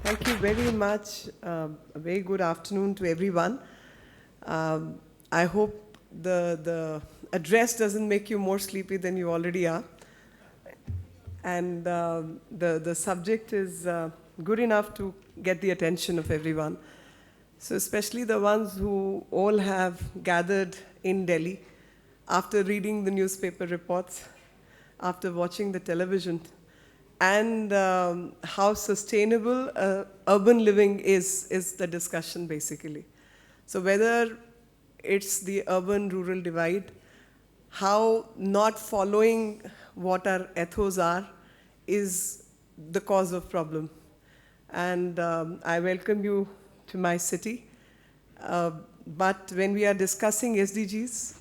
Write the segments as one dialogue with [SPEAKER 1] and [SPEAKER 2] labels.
[SPEAKER 1] Thank you very much. A very good afternoon to everyone. I hope the address doesn't make you more sleepy than you already are. And the subject is good enough to get the attention of everyone. So especially the ones who all have gathered in Delhi after reading the newspaper reports, after watching the television, and how sustainable urban living is the discussion basically. So whether it's the urban-rural divide, how not following what our ethos are is the cause of problem. And I welcome you to my city. But when we are discussing SDGs,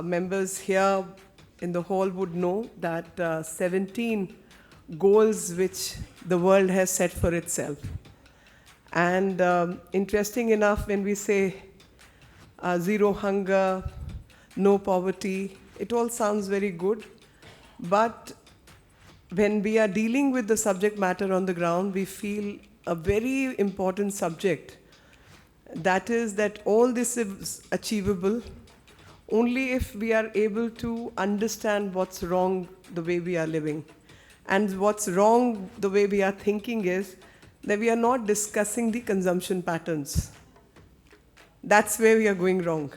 [SPEAKER 1] members here in the hall would know that 17 goals which the world has set for itself. And interesting enough, when we say zero hunger, no poverty, it all sounds very good. But when we are dealing with the subject matter on the ground, we feel a very important subject. That is that all this is achievable only if we are able to understand what's wrong the way we are living. And what's wrong the way we are thinking is that we are not discussing the consumption patterns. That's where we are going wrong.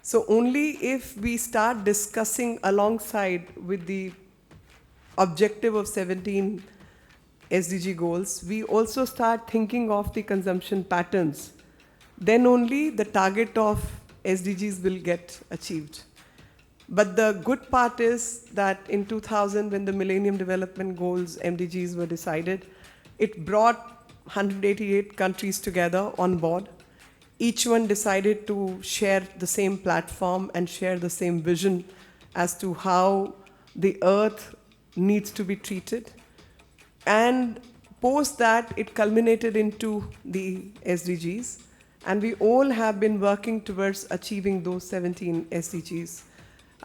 [SPEAKER 1] So only if we start discussing alongside with the objective of 17 SDG goals, we also start thinking of the consumption patterns. Then only the target of SDGs will get achieved. But the good part is that in 2000, when the Millennium Development Goals, MDGs, were decided, it brought 188 countries together on board. Each one decided to share the same platform and share the same vision as to how the earth needs to be treated. And post that, it culminated into the SDGs. And we all have been working towards achieving those 17 SDGs.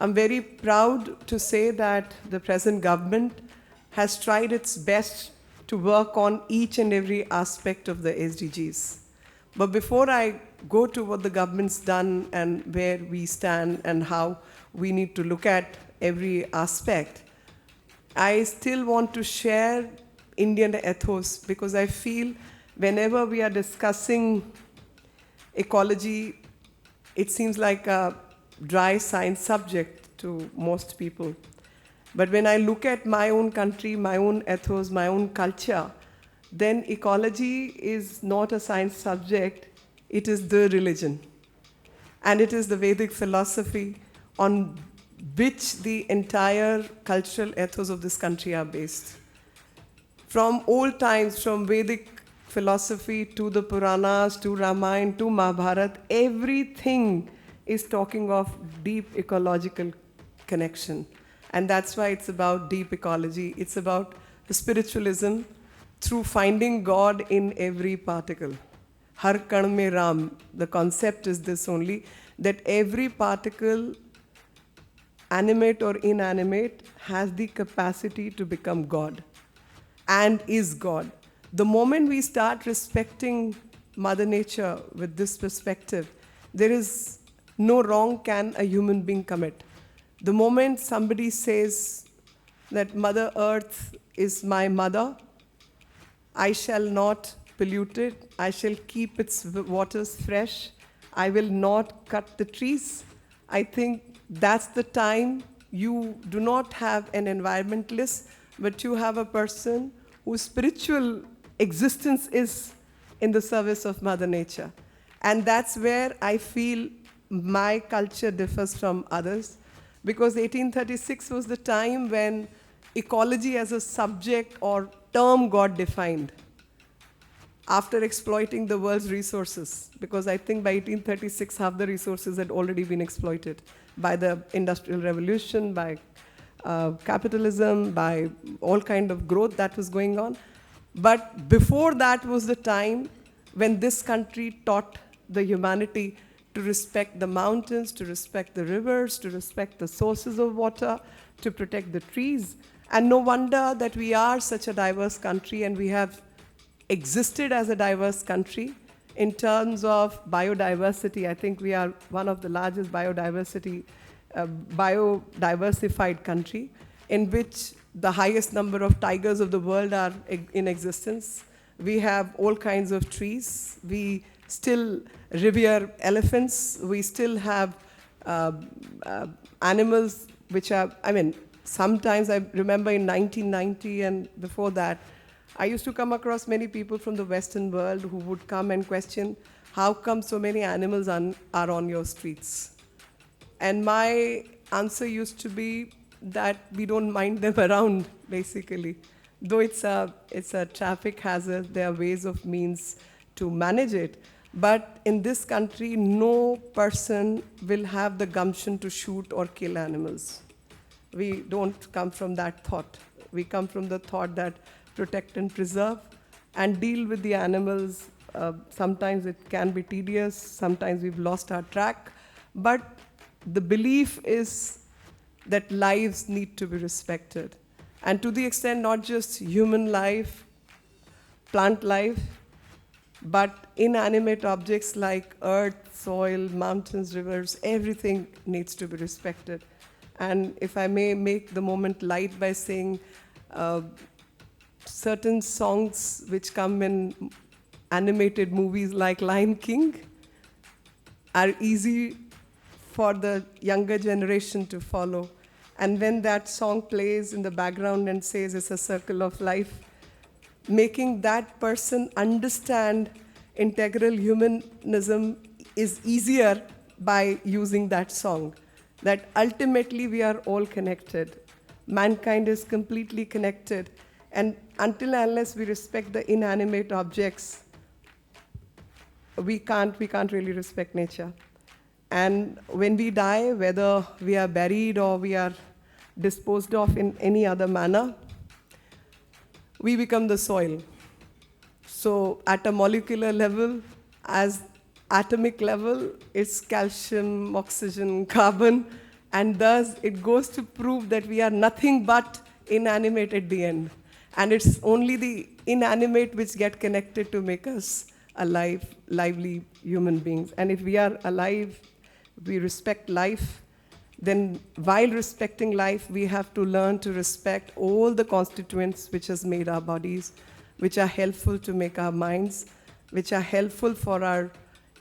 [SPEAKER 1] I'm very proud to say that the present government has tried its best to work on each and every aspect of the SDGs. But before I go to what the government's done and where we stand and how we need to look at every aspect, I still want to share Indian ethos, because I feel whenever we are discussing ecology, it seems like a dry science subject to most people. But when I look at my own country, my own ethos, my own culture, then ecology is not a science subject, it is the religion. And it is the Vedic philosophy on which the entire cultural ethos of this country are based. From old times, from Vedic philosophy to the Puranas, to Ramayana, to Mahabharata, everything is talking of deep ecological connection. And that's why it's about deep ecology. It's about spiritualism through finding God in every particle. Har kan mein Ram. The concept is this only, that every particle, animate or inanimate, has the capacity to become God and is God. The moment we start respecting Mother Nature with this perspective, there is no wrong can a human being commit. The moment somebody says that Mother Earth is my mother, I shall not pollute it, I shall keep its waters fresh, I will not cut the trees, I think that's the time you do not have an environmentalist, but you have a person whose spiritual existence is in the service of Mother Nature. And that's where I feel my culture differs from others, because 1836 was the time when ecology as a subject or term got defined after exploiting the world's resources, because I think by 1836 half the resources had already been exploited by the Industrial Revolution, by capitalism, by all kind of growth that was going on. But before that was the time when this country taught the humanity to respect the mountains, to respect the rivers, to respect the sources of water, to protect the trees. And no wonder that we are such a diverse country and we have existed as a diverse country. In terms of biodiversity, I think we are one of the largest biodiversified country, in which the highest number of tigers of the world are in existence. We have all kinds of trees. We still revere elephants. We still have animals which are, sometimes I remember in 1990 and before that, I used to come across many people from the Western world who would come and question, how come so many animals are on your streets? And my answer used to be that we don't mind them around, basically. Though it's a traffic hazard, there are ways of means to manage it. But in this country, no person will have the gumption to shoot or kill animals. We don't come from that thought. We come from the thought that protect and preserve and deal with the animals. Sometimes it can be tedious, sometimes we've lost our track, but the belief is that lives need to be respected. And to the extent, not just human life, plant life, but inanimate objects like earth, soil, mountains, rivers, everything needs to be respected. And if I may make the moment light by saying, certain songs which come in animated movies like Lion King are easy for the younger generation to follow. And when that song plays in the background and says it's a circle of life, making that person understand integral humanism is easier by using that song. That ultimately we are all connected. Mankind is completely connected. And until and unless we respect the inanimate objects, we can't really respect nature. And when we die, whether we are buried or we are disposed of in any other manner, we become the soil. So at a molecular level, as atomic level, it's calcium, oxygen, carbon, and thus it goes to prove that we are nothing but inanimate at the end. And it's only the inanimate which get connected to make us alive, lively human beings. And if we are alive, we respect life, then while respecting life, we have to learn to respect all the constituents which has made our bodies, which are helpful to make our minds, which are helpful for our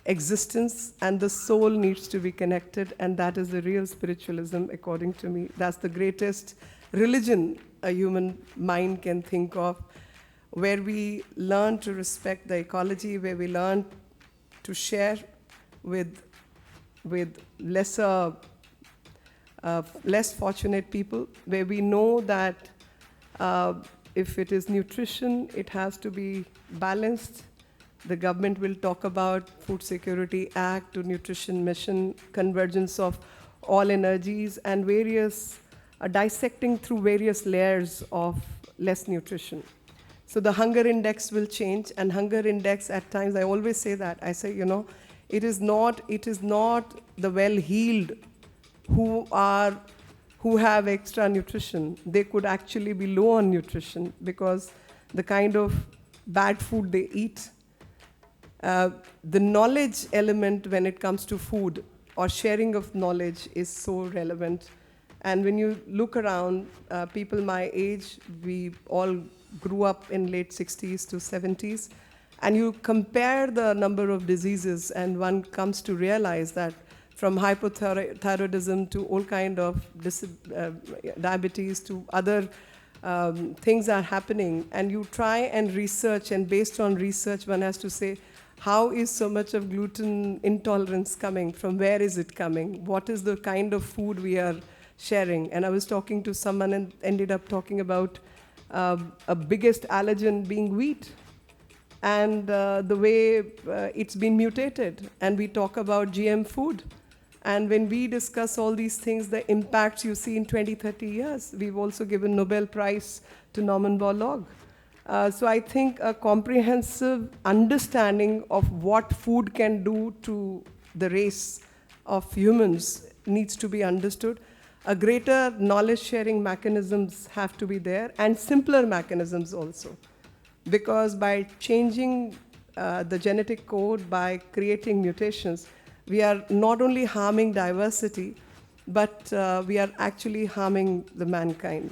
[SPEAKER 1] existence, and the soul needs to be connected, and that is the real spiritualism, according to me. That's the greatest religion a human mind can think of, where we learn to respect the ecology, where we learn to share with lesser, less fortunate people, where we know that if it is nutrition, it has to be balanced. The government will talk about Food Security Act to Nutrition Mission, convergence of all energies, and various dissecting through various layers of less nutrition. So the hunger index will change, and hunger index at times, I always say that, I say, it is not the well-heeled who have extra nutrition. They could actually be low on nutrition because the kind of bad food they eat. The knowledge element when it comes to food or sharing of knowledge is so relevant. And when you look around, people my age, we all grew up in late 60s to 70s, and you compare the number of diseases, and one comes to realize that from hypothyroidism to all kind of diabetes to other things are happening. And you try and research, and based on research, one has to say, how is so much of gluten intolerance coming? From where is it coming? What is the kind of food we are sharing? And I was talking to someone and ended up talking about a biggest allergen being wheat, and the way it's been mutated. And we talk about GM food. And when we discuss all these things, the impacts you see in 20, 30 years, we've also given Nobel Prize to Norman Borlaug. So I think a comprehensive understanding of what food can do to the race of humans needs to be understood. A greater knowledge sharing mechanisms have to be there, and simpler mechanisms also. because by changing the genetic code, by creating mutations, we are not only harming diversity, but we are actually harming the mankind.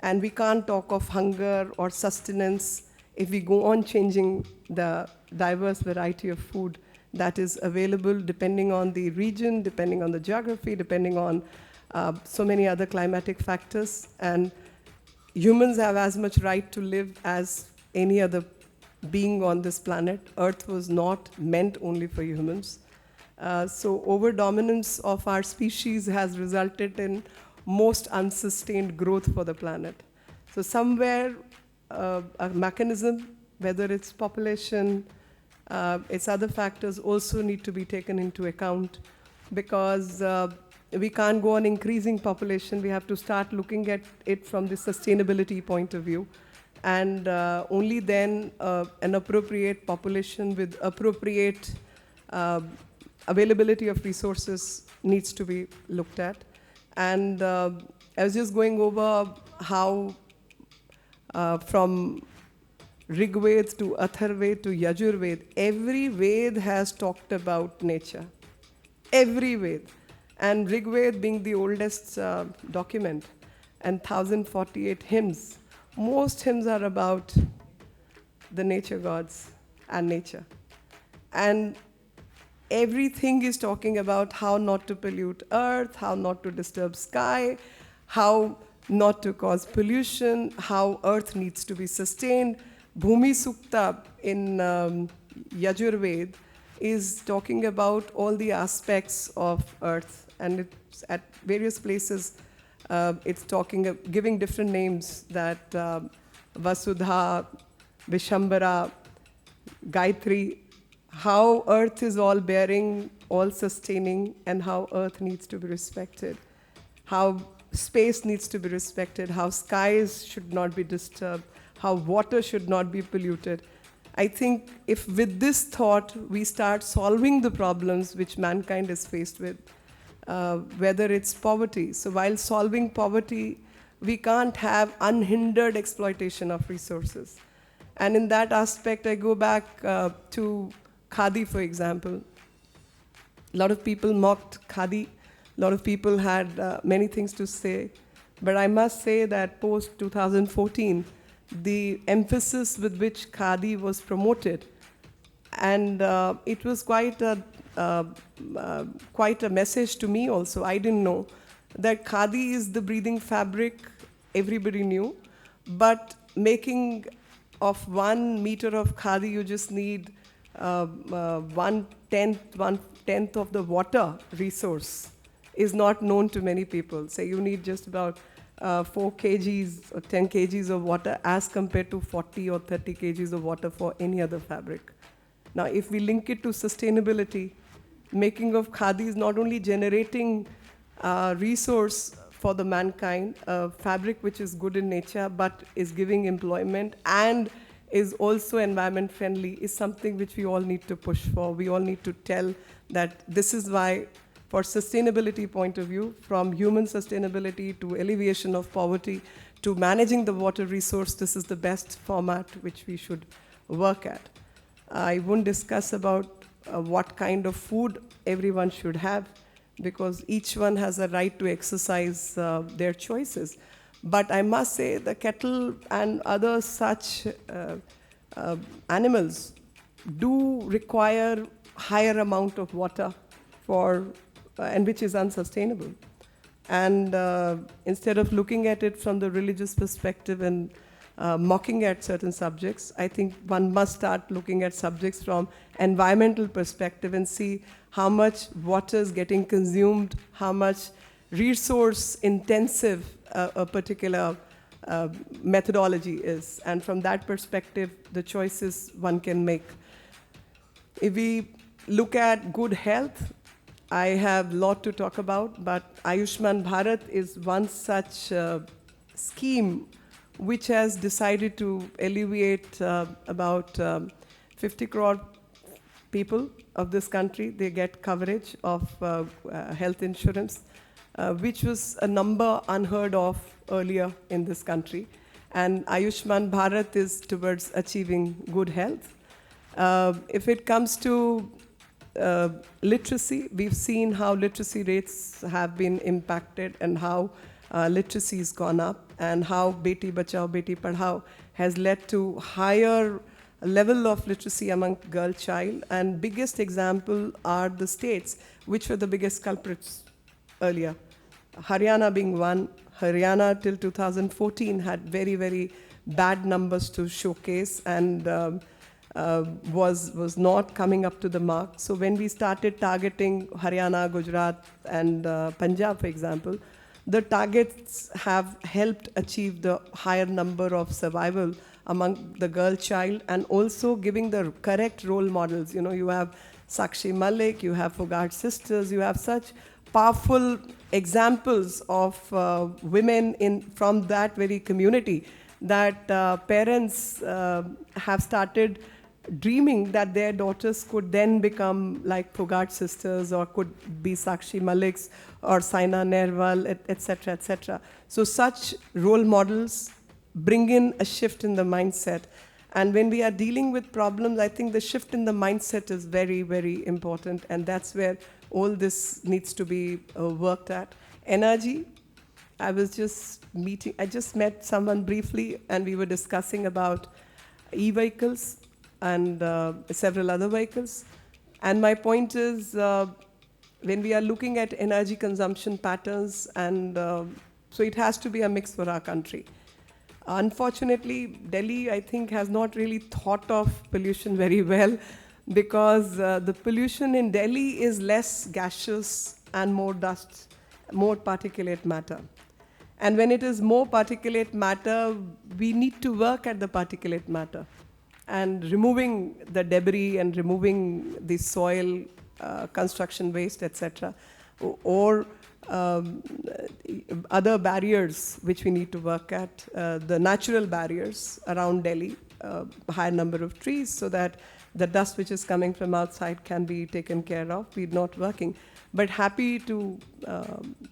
[SPEAKER 1] And we can't talk of hunger or sustenance if we go on changing the diverse variety of food that is available depending on the region, depending on the geography, depending on so many other climatic factors. And humans have as much right to live as any other being on this planet. Earth was not meant only for humans. So over-dominance of our species has resulted in most unsustained growth for the planet. So somewhere a mechanism, whether it's population, its other factors also need to be taken into account, because we can't go on increasing population. We have to start looking at it from the sustainability point of view. And only then an appropriate population with appropriate availability of resources needs to be looked at. And I was just going over how from Rig Ved to Atharved to Yajur Ved, every Ved has talked about nature. Every Ved. And Rig Ved being the oldest document, and 1048 hymns. Most hymns are about the nature gods and nature. And everything is talking about how not to pollute earth, how not to disturb sky, how not to cause pollution, how earth needs to be sustained. Bhumi Sukta in Yajur Ved is talking about all the aspects of earth, and it's at various places it's talking, giving different names, that Vasudha, Vishambara, Gayatri, how earth is all bearing, all sustaining, and how earth needs to be respected, how space needs to be respected, how skies should not be disturbed, how water should not be polluted. I think if with this thought we start solving the problems which mankind is faced with, whether it's poverty. So while solving poverty, we can't have unhindered exploitation of resources. And in that aspect, I go back to Khadi, for example. A lot of people mocked Khadi. A lot of people had many things to say. But I must say that post 2014, the emphasis with which Khadi was promoted, and it was quite a message to me also. I didn't know that Khadi is the breathing fabric, everybody knew, but making of 1 meter of Khadi, you just need 1/10 of the water resource is not known to many people. Say you need just about 4 kgs or 10 kgs of water as compared to 40 or 30 kgs of water for any other fabric. Now, if we link it to sustainability, making of Khadi is not only generating resource for the mankind, a fabric which is good in nature, but is giving employment and is also environment friendly, is something which we all need to push for. We all need to tell that this is why, for sustainability point of view, from human sustainability to alleviation of poverty to managing the water resource, this is the best format which we should work at. I won't discuss about what kind of food everyone should have, because each one has a right to exercise their choices. But I must say the cattle and other such animals do require higher amount of water for, and which is unsustainable. And instead of looking at it from the religious perspective and mocking at certain subjects, I think one must start looking at subjects from environmental perspective and see how much water is getting consumed, how much resource intensive a particular methodology is. And from that perspective, the choices one can make. If we look at good health, I have a lot to talk about, but Ayushman Bharat is one such scheme which has decided to alleviate about 50 crore people of this country. They get coverage of health insurance, which was a number unheard of earlier in this country. And Ayushman Bharat is towards achieving good health. If it comes to literacy, we've seen how literacy rates have been impacted and how literacy has gone up, and how Beti Bachao, Beti Padhao has led to higher level of literacy among girl child. And biggest example are the states which were the biggest culprits earlier. Haryana being one. Haryana till 2014 had very, very bad numbers to showcase, and was not coming up to the mark. So when we started targeting Haryana, Gujarat, and Punjab, for example, the targets have helped achieve the higher number of survival among the girl child, and also giving the correct role models. You know, you have Sakshi Malik, you have Fogart sisters, you have such powerful examples of women from that very community, that parents have started dreaming that their daughters could then become like Fogart sisters, or could be Sakshi Maliks, or Saina Nehwal, etc., etc. So such role models bring in a shift in the mindset. And when we are dealing with problems, I think the shift in the mindset is very, very important, and that's where all this needs to be worked at. Energy, I just met someone briefly, and we were discussing about e-vehicles and several other vehicles. And my point is, when we are looking at energy consumption patterns, and so it has to be a mix for our country. Unfortunately, Delhi, I think, has not really thought of pollution very well, because the pollution in Delhi is less gaseous and more dust, more particulate matter. And when it is more particulate matter, we need to work at the particulate matter, and removing the debris and removing the soil, construction waste, etc., or other barriers which we need to work at, the natural barriers around Delhi, higher number of trees, so that the dust which is coming from outside can be taken care of. We're not working. But happy to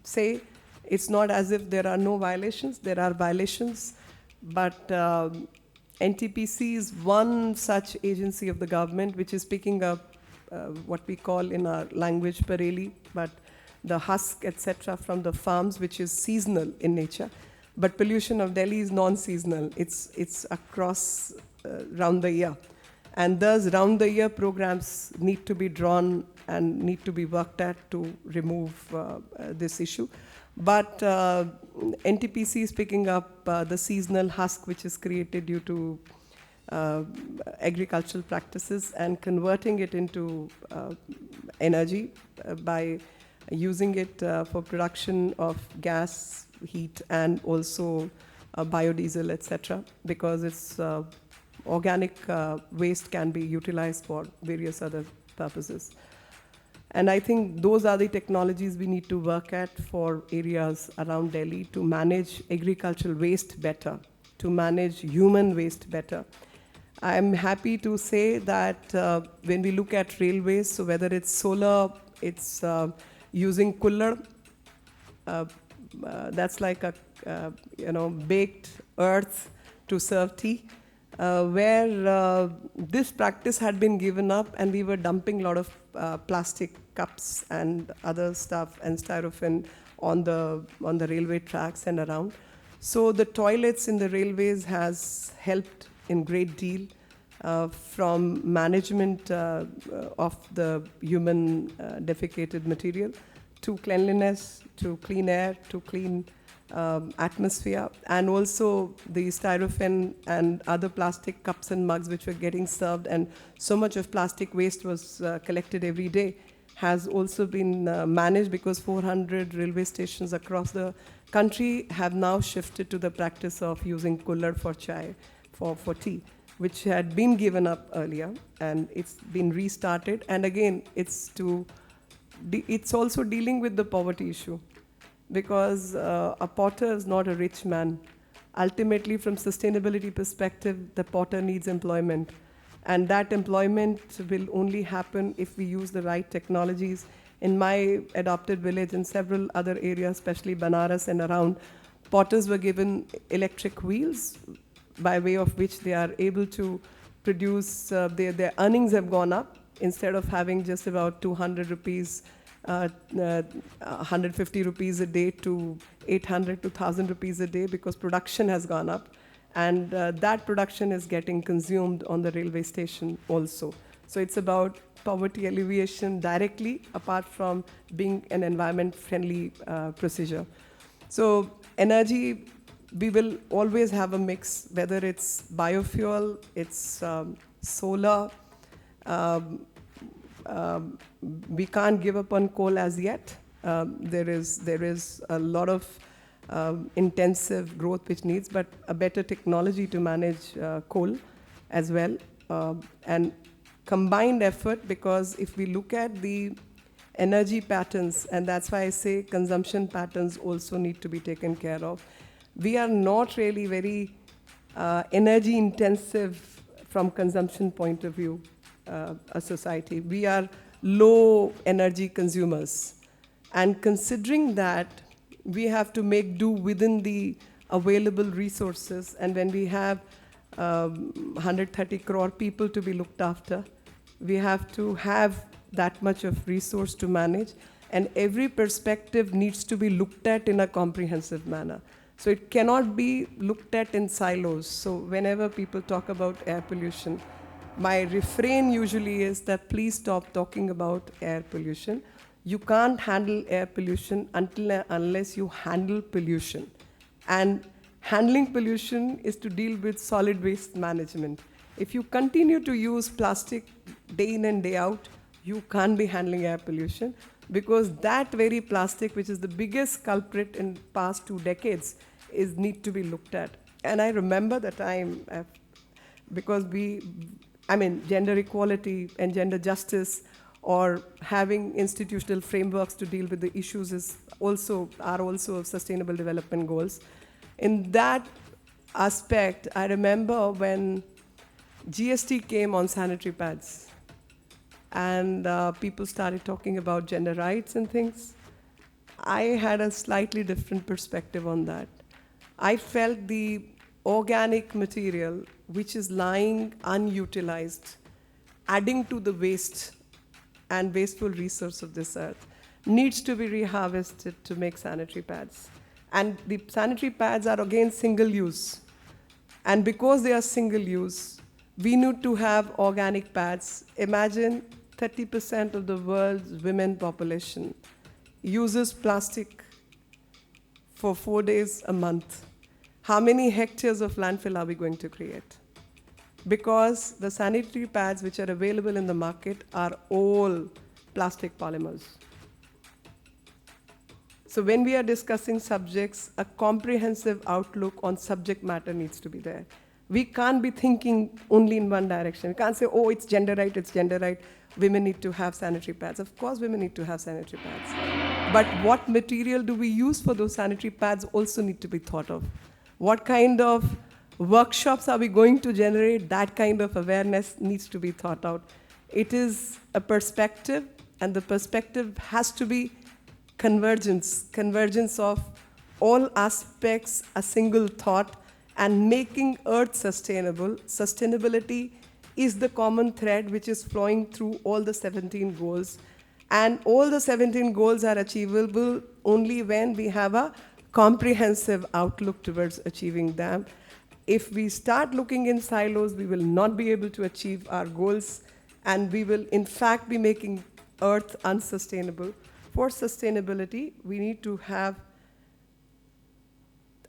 [SPEAKER 1] say it's not as if there are no violations. There are violations, but NTPC is one such agency of the government which is picking up what we call in our language Pareli, but the husk, etc., from the farms, which is seasonal in nature. But pollution of Delhi is non-seasonal. It's across round the year. And thus round the year programs need to be drawn and need to be worked at to remove this issue. But NTPC is picking up the seasonal husk which is created due to agricultural practices, and converting it into energy by using it for production of gas, heat, and also biodiesel, etc., because its organic waste can be utilized for various other purposes. And I think those are the technologies we need to work at for areas around Delhi to manage agricultural waste better, to manage human waste better. I'm happy to say that when we look at railways, so whether it's solar, it's using cooler, that's like a baked earth to serve tea, where this practice had been given up, and we were dumping a lot of plastic cups and other stuff and styrofoam on the railway tracks and around. So the toilets in the railways has helped in great deal from management of the human defecated material, to cleanliness, to clean air, to clean atmosphere, and also the styrofoam and other plastic cups and mugs which were getting served, and so much of plastic waste was collected every day, has also been managed, because 400 railway stations across the country have now shifted to the practice of using cooler for chai, for tea, which had been given up earlier, and it's been restarted. And again, it's also dealing with the poverty issue, because a potter is not a rich man. Ultimately, from sustainability perspective, the potter needs employment. And that employment will only happen if we use the right technologies. In my adopted village and several other areas, especially Banaras and around, Potters were given electric wheels by way of which they are able to produce, their earnings have gone up. Instead of having just about 200 rupees, 150 rupees a day to 800 to 1,000 rupees a day, because production has gone up. And that production is getting consumed on the railway station also. So it's about poverty alleviation directly, apart from being an environment-friendly procedure. So energy, we will always have a mix, whether it's biofuel, it's solar. We can't give up on coal as yet. There is a lot of intensive growth which needs, but a better technology to manage coal as well. And combined effort, because if we look at the energy patterns, and that's why I say consumption patterns also need to be taken care of. We are not really very energy intensive from consumption point of view, a society. We are low energy consumers. And considering that, we have to make do within the available resources. And when we have 130 crore people to be looked after, we have to have that much of resource to manage. And every perspective needs to be looked at in a comprehensive manner. So it cannot be looked at in silos. So whenever people talk about air pollution, my refrain usually is that please stop talking about air pollution. You can't handle air pollution unless you handle pollution. And handling pollution is to deal with solid waste management. If you continue to use plastic day in and day out, you can't be handling air pollution, because that very plastic, which is the biggest culprit in past 2 decades, need to be looked at. And I remember the time, because gender equality and gender justice, or having institutional frameworks to deal with the issues are also sustainable development goals. In that aspect, I remember when GST came on sanitary pads, and people started talking about gender rights and things. I had a slightly different perspective on that. I felt the organic material, which is lying unutilized, adding to the waste and wasteful resource of this earth, needs to be reharvested to make sanitary pads. And the sanitary pads are again single use. And because they are single use, we need to have organic pads. Imagine 30% of the world's women population uses plastic for 4 days a month. How many hectares of landfill are we going to create? Because the sanitary pads which are available in the market are all plastic polymers. So when we are discussing subjects, a comprehensive outlook on subject matter needs to be there. We can't be thinking only in one direction. We can't say, oh, it's gender right, women need to have sanitary pads. Of course women need to have sanitary pads. But what material do we use for those sanitary pads also need to be thought of. What kind of workshops are we going to generate? That kind of awareness needs to be thought out. It is a perspective, and the perspective has to be convergence of all aspects, a single thought, and making Earth sustainable. Sustainability is the common thread which is flowing through all the 17 goals. And all the 17 goals are achievable only when we have a comprehensive outlook towards achieving them. If we start looking in silos, we will not be able to achieve our goals, and we will in fact be making Earth unsustainable. For sustainability, we need to have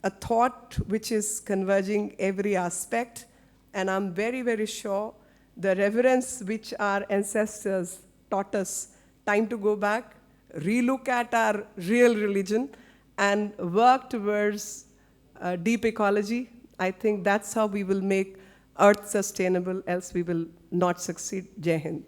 [SPEAKER 1] a thought which is converging every aspect, and I'm very, very sure the reverence which our ancestors taught us, time to go back, relook at our real religion, and work towards deep ecology. I think that's how we will make Earth sustainable, else we will not succeed. Jai Hind.